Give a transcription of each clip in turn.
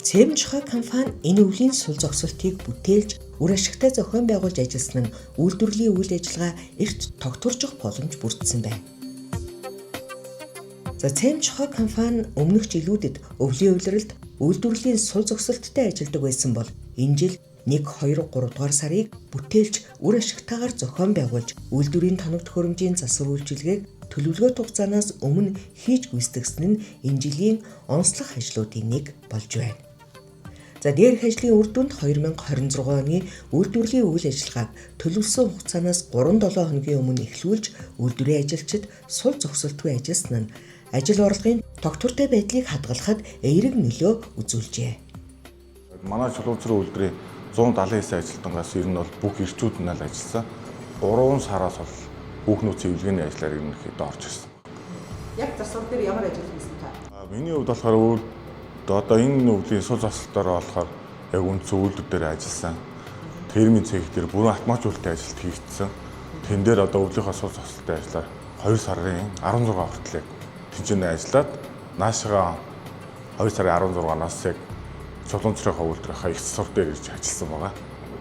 Цемжхой компани энэ өвлийн сул зогсолтыг бүтээлж, үр ашигтай зохион байгуулж ажилласан нь үйлдвэрлэлийн үйл ажиллагаа эрт тогтворжих боломж бүрдсэн байна. За Цемжхой компани өмнөх жилүүдэд өвлийн улиралд үйлдвэрлэлийн сул зогсолттой ажилладаг байсан бол энэ жил 1, 2, 3 дугаар сарыг бүтээлж, үр ашигтайгаар зохион байгуулж, үйлдвэрийн тоног төхөөрөмжийн засвар үйлчилгээг төлөвлөгөөт хугацаанаас өмнө хийж гүйцэтгэсэн нь энэ жилийн онцлог ажлуудын нэг болж байна. За дээрх ажлын үр дүнд 2026 оны үйлдвэрлэлийн үйл ажиллагааг төлөвлөсөн хугацаанаас 3-7 хоногийн өмнө эхлүүлж, үйлдвэрийн ажилчид сул зогсолтгүй ажилласан нь ажил орлогын тогтвортой байдлыг хадгалахад эерэг нөлөө үзүүлжээ. Манай чулуунцрын үйлдвэрийн 179 ажилтнаас ер нь бол бүх ирчүүд нь л ажилласан. 3 сараас бол хүүхнүүд цэвэрлэгээний ажлаар ерөнхийдөө орж ирсэн. Яг засвар дээр ямар ажил хийсэн та? Миний хувьд болохоор одоо энэ өвлийн сул зогсолтоор болохоор яг үндсэн үйлдвэр дээр ажилласан. Термийн цех дээр бүрэн автоматжуулалтын ажилд хийгдсэн. Тэн дээр одоо өвлийнхаа сул зогсолтын ажлаар 2 сарын 16 хүртэл тэнцэнэ ажиллаад наашгаа 2 сарын 16-наас яг чулуунцрын үйлдвэрийнхаа их засвар дээр ирж ажилласан байгаа.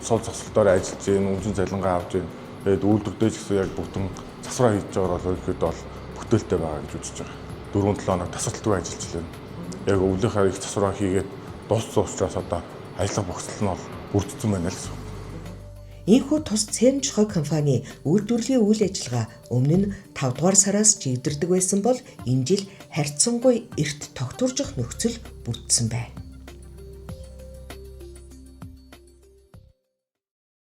Сул зогсолтоор ажиллаж гин, үнэн цалингаа авч гин. Тэгээд үйлдвэр дээр ч гэсэн яг бүгдэн засвараа хийж байгаа бол ерөнхийдөө бол бүтээлтэй байгаа гэж үзэж байгаа. 4-7 хоног тасралтгүй ажиллаж байна. Яг өвлийнхаа их засвараа хийгээд дууссан учраас одоо ажлын бохирдол нь бол бүрдсэн байна л гэсэн. Ийхүү тус Цемжхой компани үйлдвэрлэлийн үйл ажиллагаа өмнө нь 5 дугаар сараас чийдэрдэг байсан бол энэ жил харьцангуй эрт тогтворжих нөхцөл бүрдсэн байна.